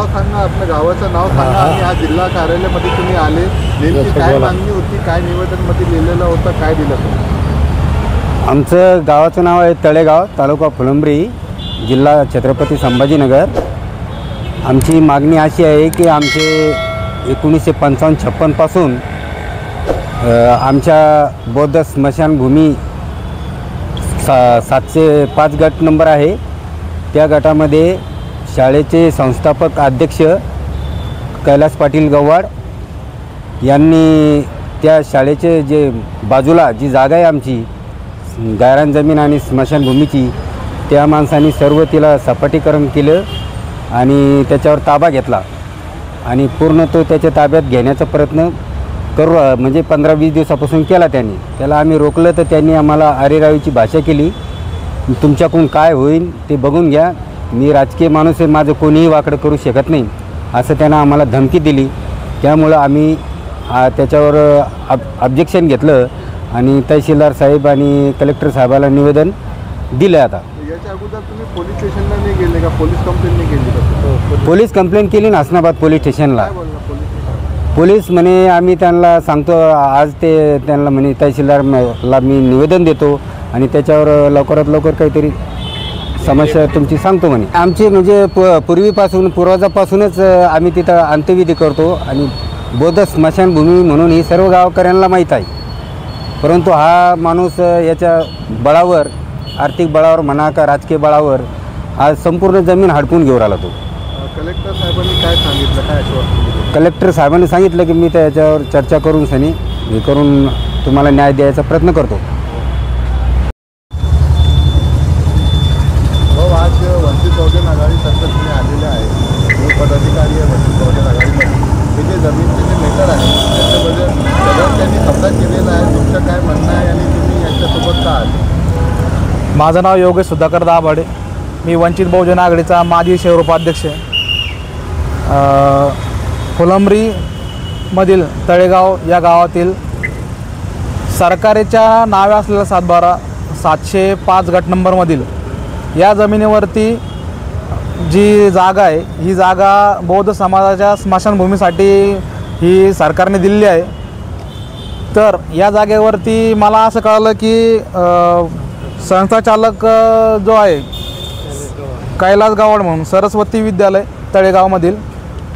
सांगा, आपल्या गावाचं नाव सांगा आणि हा जिल्हा कार्यालयामध्ये तुम्ही आले, नेमकी काय मागणी होती, काय निवेदनमध्ये लिहिलेलं होतं, काय दिलं तुम्ही? आमचं गावाचं नाव आहे तळेगाव, तालुका फुलंब्री, जिल्हा छत्रपती संभाजीनगर. आमची मागणी अशी आहे की आमचे 1955-56 पासून आमच्या बौद्ध स्मशानभूमी 705 गट नंबर आहे. त्या गटामध्ये शाळेचे संस्थापक अध्यक्ष कैलास पाटील गव्हाड यांनी त्या शाळेचे जे बाजूला जी जागा आहे आमची गायरान जमीन आणि स्मशानभूमीची, त्या माणसांनी सर्व तिला सपाटीकरण केलं आणि त्याच्यावर ताबा घेतला आणि पूर्ण तो त्याच्या ताब्यात घेण्याचा प्रयत्न म्हणजे 15-20 दिवसापासून केला त्यांनी. त्याला आम्ही रोखलं तर त्यांनी आम्हाला अरेरावीची भाषा केली. तुमच्याकडून काय होईल ते बघून घ्या, मी राजकीय माणूस आहे, माझं कोणीही वाकडं करू शकत नाही असं त्यानं आम्हाला धमकी दिली. त्यामुळं आम्ही त्याच्यावर ऑब्जेक्शन घेतलं आणि तहसीलदार साहेब आणि कलेक्टर साहेबाला निवेदन दिलं. आता याच्या अगोदर तुम्ही पोलीस स्टेशनला नाही गेले का? पोलीस कंप्लेंट नाही केली का? पोलीस कंप्लेंट केली ना हसनाबाद पोलीस स्टेशनला. पोलीस म्हणे आम्ही त्यांना सांगतो, आज ते त्यांना म्हणे तहसीलदारला मी निवेदन देतो आणि त्याच्यावर लवकरात लवकर काहीतरी समस्या तुमची सांगतो म्हणे. आमची म्हणजे पूर्वजापासूनच आम्ही तिथं अंत्यविधी करतो आणि बौद्ध स्मशानभूमी म्हणून ही सर्व गावकऱ्यांना माहीत आहे. परंतु हा माणूस याच्या बळावर, आर्थिक बळावर म्हणा का राजकीय बळावर, आज संपूर्ण जमीन हडपून घेऊन आला तो. कलेक्टर साहेबांनी काय सांगितलं, काय आश्वासन दिलं? कलेक्टर साहेबांनी सांगितलं की मी त्याच्यावर चर्चा करून हे करून तुम्हाला न्याय द्यायचा प्रयत्न करतो. आज वंचित बहुजन आघाडीतर्फे तुम्ही आलेले आहे, तुम्ही पदाधिकारी आहे वंचित बहुजन आघाडीमध्ये. हे जे जमीनचे जे मेटर आहे त्याच्याबद्दल सगळं त्यांनी कब्जा केलेला आहे, तुमचं काय म्हणणं आहे आणि तुम्ही यांच्यासोबत का आले? माझं नाव योगेश सुधाकर दाभाडे, मी वंचित बहुजन आघाडीचा माजी शहर उपाध्यक्ष आहे. फुलंब्रीमधील तळेगाव या गावातील सरकारेच्या नावे असलेल्या 705 गट नंबरमधील या जमिनीवरती जी जागा आहे, ही जागा बौद्ध समाजाच्या स्मशानभूमीसाठी ही सरकारने दिलेली आहे. तर या जागेवरती मला असं कळलं की संस्थाचालक जो आहे कैलास गव्हाड म्हणून, सरस्वती विद्यालय तळेगावमधील,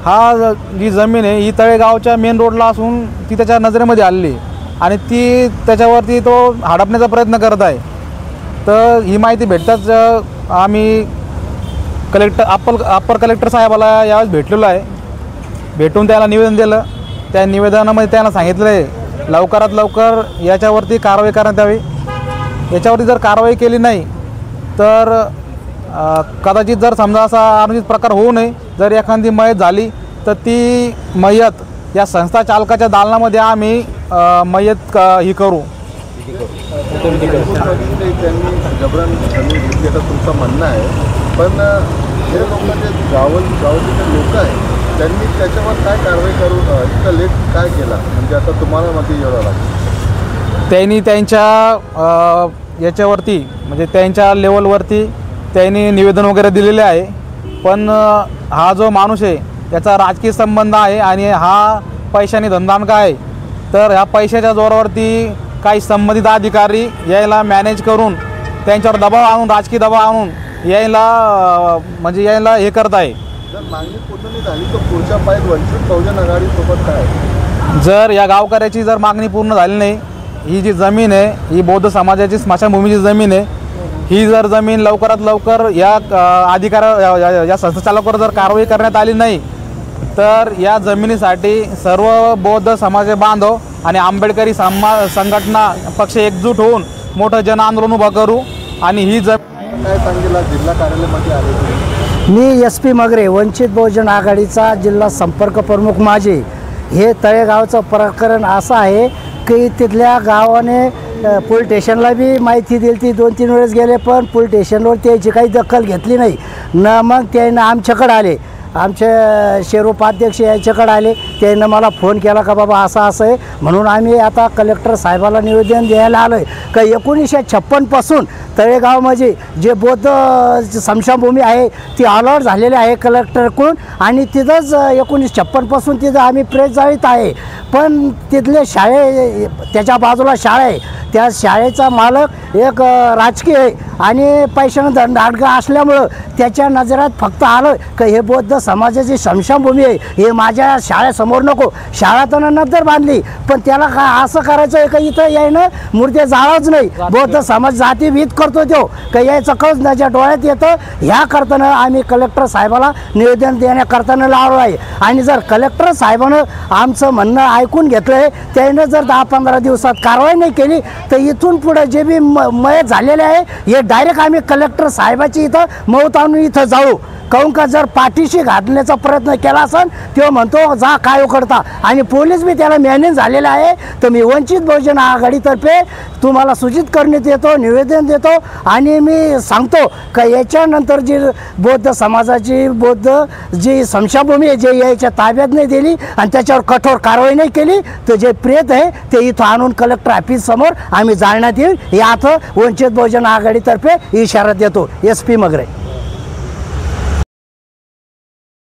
हा जी जमीन आहे ही तळेगावच्या मेन रोडला असून ती त्याच्या नजरेमध्ये आलेली आणि ती त्याच्यावरती तो हडपण्याचा प्रयत्न करत आहे. तर ही माहिती भेटताच आम्ही अप्पर कलेक्टर साहेबाला यावेळेस भेटलेलो आहे. भेटून त्याला निवेदन दिलं. त्या निवेदनामध्ये त्यांना सांगितलं आहे लवकरात लवकर याच्यावरती कारवाई करण्यात यावी. याच्यावरती जर कारवाई केली नाही तर कदाचित जर समजा असा अनुचित प्रकार होऊ नये, जर एखादी मयत झाली तर ती मयत या संस्था चालकाच्या दालनामध्ये आम्ही मयत ही करू. त्यांनी जबरन घेतल्याचं तुमचं म्हणणं आहे, पण हे लोक जे गावाचे जे लोक आहेत त्यांनी त्याच्यावर काय कारवाई करू, इतका लेट काय केला म्हणजे आता तुम्हाला मध्ये एवढं लागतं? त्यांनी त्यांच्या याच्यावरती म्हणजे त्यांच्या लेवलवरती त्यांनी निवेदन वगैरे दिलेले आहे. पण हा जो माणूस आहे त्याचा राजकीय संबंध आहे आणि हा पैशाने धंदाणका आहे. तर ह्या पैशाच्या जोरावरती काही संबंधित अधिकारी यायला मॅनेज करून त्यांच्यावर दबाव आणून, राजकीय दबाव आणून यायला हे करत आहे. जर मागणी पूर्ण नाही झाली तर पुढच्या पायरी वंचित बहुजन आघाडीसोबत काय? जर या गावकऱ्याची जर मागणी पूर्ण झाली नाही, ही जी जमीन आहे ही बौद्ध समाजाची स्मशानभूमीची जमीन आहे, ही जर जमीन लवकरात लवकर या या संस्थाचालकावर जर कारवाई करण्यात आली नाही तर या जमिनीसाठी सर्व बौद्ध समाज बांधव आणि आंबेडकरी संघटना पक्ष एकजूट होऊन मोठं जन आंदोलन उभं करू. आणि ही काय सांगितलं जिल्हा कार्यालयामध्ये आले? मी SP मगरे, वंचित बहुजन आघाडीचा जिल्हा संपर्क प्रमुख माझे. हे तळेगावचं प्रकरण असं आहे की तिथल्या गावाने पोलीस स्टेशनला बी माहिती दिली ती 2-3 वेळेस गेले, पण पोलीस स्टेशनवर त्याची काही दखल घेतली नाही. न मग त्यानं आमच्याकडे आले आमचे शेरोपाध्यक्ष याच्याकडे आले, त्यानं मला फोन केला का बाबा असं असं आहे, म्हणून आम्ही आता कलेक्टर साहेबाला निवेदन द्यायला आलो आहे का 1956 पासून तळेगावमध्ये जे बौद्ध स्मशानभूमी आहे ती अलॉट झालेली आहे कलेक्टरकडून, आणि तिथंच 1956 पासून तिथं आम्ही प्रेस जाळीत आहे. पण तिथले शाळे, त्याच्या बाजूला शाळा आहे, त्या शाळेचा मालक एक राजकीय आहे आणि पैशानं दांडगा असल्यामुळं त्याच्या नजरात फक्त आलं का हे बौद्ध समाजाची स्मशानभूमी आहे, हे माझ्या शाळेसमोर नको. शाळा तर नंतर बांधली, पण त्याला का असं करायचं आहे का इथं यायनं मूर्ती जाळाच नाही, बौद्ध समाज जातीभीत करतो तो का यायचं कळच त्याच्या डोळ्यात येतं. ह्या करताना आम्ही कलेक्टर साहेबाला निवेदन देण्याकरताना लावलं आहे. आणि जर कलेक्टर साहेबानं आमचं म्हणणं ऐकून घेतलं आहे, त्यानं जर 10-15 दिवसात कारवाई नाही केली तर इथून पुढे जे बी मयत झालेले आहे हे डायरेक्ट आम्ही कलेक्टर साहेबाची इथं मौत आणून इथं जाऊ. काहून का जर पाठीशी घालण्याचा प्रयत्न केला असेल तो म्हणतो जा काय उकडता, आणि पोलीस बी त्याला मॅनेज झालेला आहे. तर मी वंचित बहुजन आघाडीतर्फे तुम्हाला सूचित करण्यात येतो, निवेदन देतो आणि मी सांगतो का याच्यानंतर जी बौद्ध समाजाची बौद्ध जी स्मशानभूमी आहे जे याच्या ताब्यात नाही दिली आणि त्याच्यावर कठोर कारवाई नाही केली तर जे प्रेत आहे ते इथं आणून कलेक्टर ऑफिस समोर आम्ही जाळण्यात येईल, यात वंचित बहुजन आघाडीतर्फे इशारा देतो. SP मगरे.